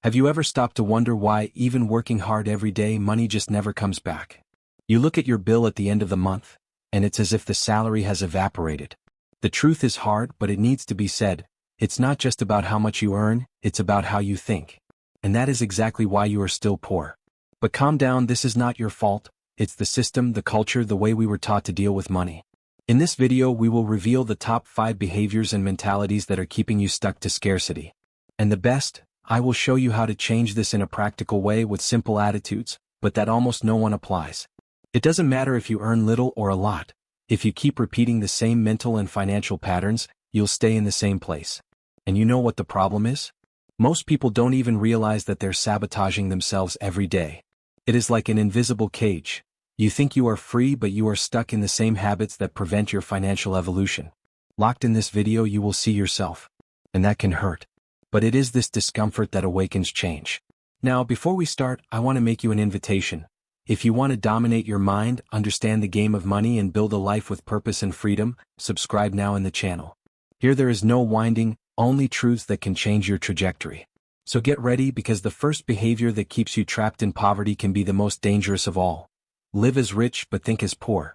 Have you ever stopped to wonder why, even working hard every day, money just never comes back? You look at your bill at the end of the month, and it's as if the salary has evaporated. The truth is hard, but it needs to be said. It's not just about how much you earn, it's about how you think. And that is exactly why you are still poor. But calm down, this is not your fault. It's the system, the culture, the way we were taught to deal with money. In this video, we will reveal the top 5 behaviors and mentalities that are keeping you stuck to scarcity. And the best, I will show you how to change this in a practical way with simple attitudes, but that almost no one applies. It doesn't matter if you earn little or a lot. If you keep repeating the same mental and financial patterns, you'll stay in the same place. And you know what the problem is? Most people don't even realize that they're sabotaging themselves every day. It is like an invisible cage. You think you are free, but you are stuck in the same habits that prevent your financial evolution. Locked in this video, you will see yourself. And that can hurt. But it is this discomfort that awakens change. Now, before we start, I want to make you an invitation. If you want to dominate your mind, understand the game of money, and build a life with purpose and freedom, subscribe now in the channel. Here there is no winding, only truths that can change your trajectory. So get ready, because the first behavior that keeps you trapped in poverty can be the most dangerous of all. Live as rich but think as poor.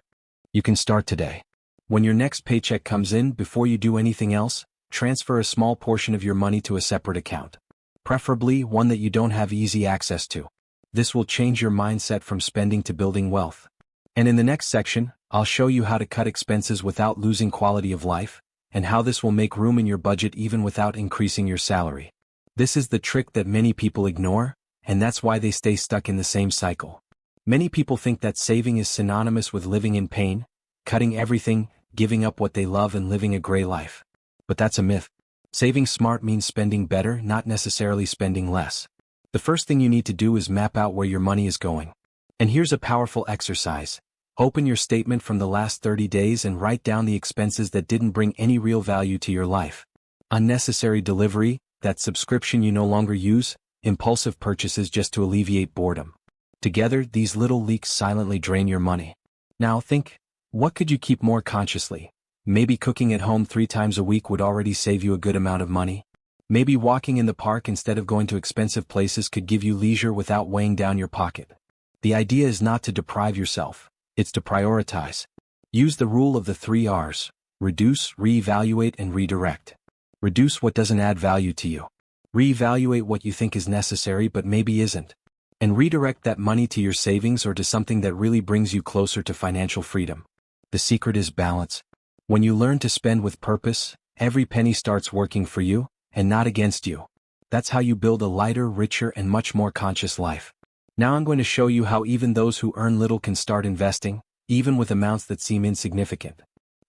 You can start today. When your next paycheck comes in, before you do anything else, transfer a small portion of your money to a separate account. Preferably one that you don't have easy access to. This will change your mindset from spending to building wealth. And in the next section, I'll show you how to cut expenses without losing quality of life, and how this will make room in your budget even without increasing your salary. This is the trick that many people ignore, and that's why they stay stuck in the same cycle. Many people think that saving is synonymous with living in pain, cutting everything, giving up what they love, and living a gray life. But that's a myth. Saving smart means spending better, not necessarily spending less. The first thing you need to do is map out where your money is going. And here's a powerful exercise. Open your statement from the last 30 days and write down the expenses that didn't bring any real value to your life. Unnecessary delivery, that subscription you no longer use, impulsive purchases just to alleviate boredom. Together, these little leaks silently drain your money. Now think, what could you keep more consciously? Maybe cooking at home 3 times a week would already save you a good amount of money. Maybe walking in the park instead of going to expensive places could give you leisure without weighing down your pocket. The idea is not to deprive yourself, it's to prioritize. Use the rule of the 3 R's: reduce, reevaluate, and redirect. Reduce what doesn't add value to you. Reevaluate what you think is necessary but maybe isn't. And redirect that money to your savings or to something that really brings you closer to financial freedom. The secret is balance. When you learn to spend with purpose, every penny starts working for you, and not against you. That's how you build a lighter, richer, and much more conscious life. Now I'm going to show you how even those who earn little can start investing, even with amounts that seem insignificant.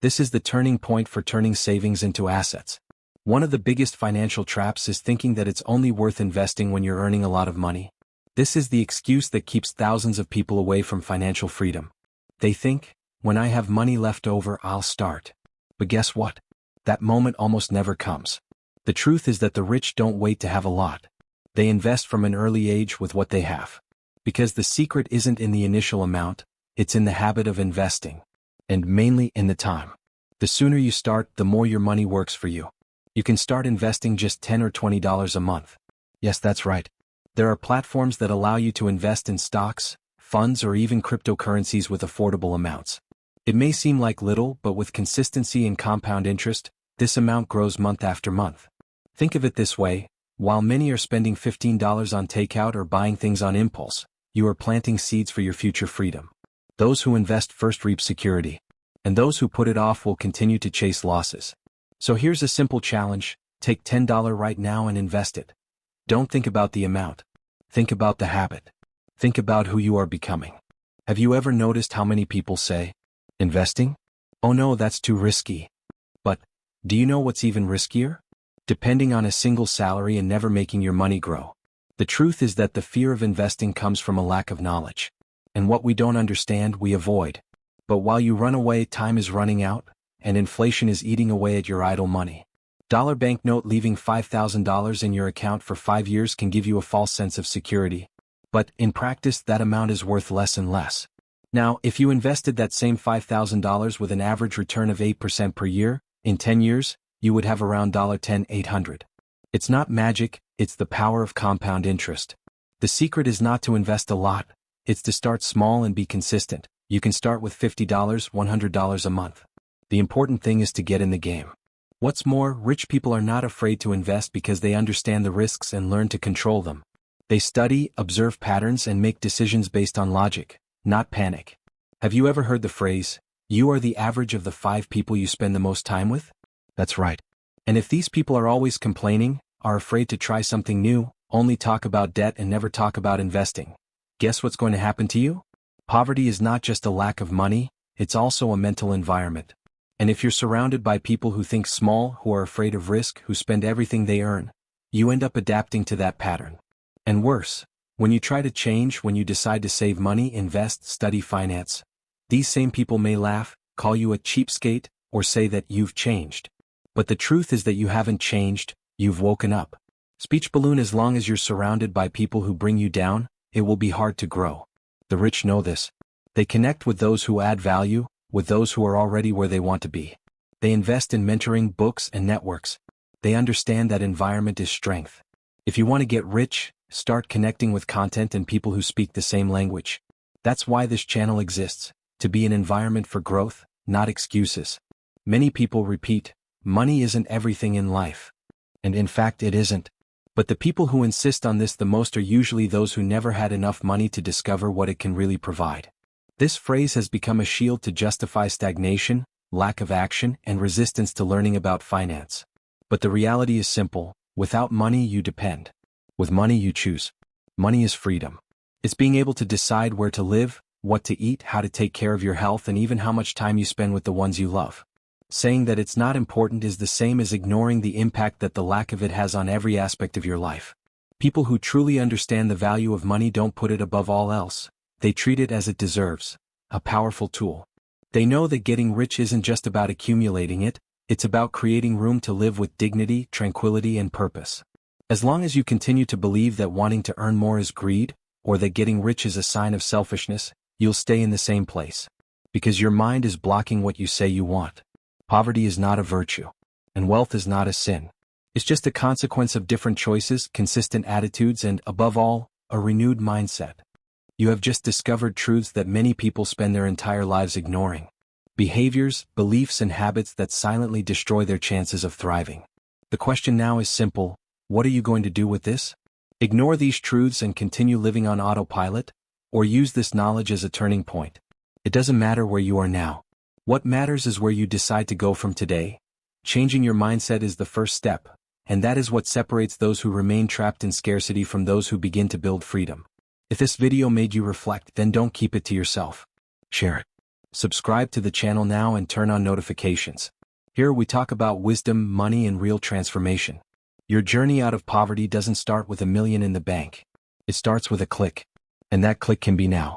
This is the turning point for turning savings into assets. One of the biggest financial traps is thinking that it's only worth investing when you're earning a lot of money. This is the excuse that keeps thousands of people away from financial freedom. They think, when I have money left over, I'll start. But guess what? That moment almost never comes. The truth is that the rich don't wait to have a lot. They invest from an early age with what they have. Because the secret isn't in the initial amount, it's in the habit of investing. And mainly in the time. The sooner you start, the more your money works for you. You can start investing just $10 or $20 a month. Yes, that's right. There are platforms that allow you to invest in stocks, funds, or even cryptocurrencies with affordable amounts. It may seem like little, but with consistency and compound interest, this amount grows month after month. Think of it this way, while many are spending $15 on takeout or buying things on impulse, you are planting seeds for your future freedom. Those who invest first reap security. And those who put it off will continue to chase losses. So here's a simple challenge: take $10 right now and invest it. Don't think about the amount. Think about the habit. Think about who you are becoming. Have you ever noticed how many people say, investing? Oh no, that's too risky. But, do you know what's even riskier? Depending on a single salary and never making your money grow. The truth is that the fear of investing comes from a lack of knowledge. And what we don't understand, we avoid. But while you run away, time is running out, and inflation is eating away at your idle money. Dollar banknote leaving $5,000 in your account for 5 years can give you a false sense of security. But, in practice, that amount is worth less and less. Now, if you invested that same $5,000 with an average return of 8% per year, in 10 years, you would have around $10,800. It's not magic, it's the power of compound interest. The secret is not to invest a lot, it's to start small and be consistent. You can start with $50, $100 a month. The important thing is to get in the game. What's more, rich people are not afraid to invest because they understand the risks and learn to control them. They study, observe patterns, and make decisions based on logic, not panic. Have you ever heard the phrase, "You are the average of the 5 people you spend the most time with"? That's right. And if these people are always complaining, are afraid to try something new, only talk about debt and never talk about investing, guess what's going to happen to you? Poverty is not just a lack of money, it's also a mental environment. And if you're surrounded by people who think small, who are afraid of risk, who spend everything they earn, you end up adapting to that pattern. And worse, when you try to change, when you decide to save money, invest, study finance, these same people may laugh, call you a cheapskate, or say that you've changed. But the truth is that you haven't changed, you've woken up. Speech balloon. As long as you're surrounded by people who bring you down, it will be hard to grow. The rich know this. They connect with those who add value, with those who are already where they want to be. They invest in mentoring, books, and networks. They understand that environment is strength. If you want to get rich, start connecting with content and people who speak the same language. That's why this channel exists, to be an environment for growth, not excuses. Many people repeat, money isn't everything in life. And in fact it isn't. But the people who insist on this the most are usually those who never had enough money to discover what it can really provide. This phrase has become a shield to justify stagnation, lack of action, and resistance to learning about finance. But the reality is simple: without money you depend. With money you choose. Money is freedom. It's being able to decide where to live, what to eat, how to take care of your health, and even how much time you spend with the ones you love. Saying that it's not important is the same as ignoring the impact that the lack of it has on every aspect of your life. People who truly understand the value of money don't put it above all else. They treat it as it deserves, a powerful tool. They know that getting rich isn't just about accumulating it, it's about creating room to live with dignity, tranquility, and purpose. As long as you continue to believe that wanting to earn more is greed, or that getting rich is a sign of selfishness, you'll stay in the same place. Because your mind is blocking what you say you want. Poverty is not a virtue. And wealth is not a sin. It's just a consequence of different choices, consistent attitudes, and, above all, a renewed mindset. You have just discovered truths that many people spend their entire lives ignoring. Behaviors, beliefs, and habits that silently destroy their chances of thriving. The question now is simple: what are you going to do with this? Ignore these truths and continue living on autopilot, or use this knowledge as a turning point? It doesn't matter where you are now. What matters is where you decide to go from today. Changing your mindset is the first step, and that is what separates those who remain trapped in scarcity from those who begin to build freedom. If this video made you reflect, then don't keep it to yourself. Share it. Subscribe to the channel now and turn on notifications. Here we talk about wisdom, money, and real transformation. Your journey out of poverty doesn't start with $1 million in the bank. It starts with a click. And that click can be now.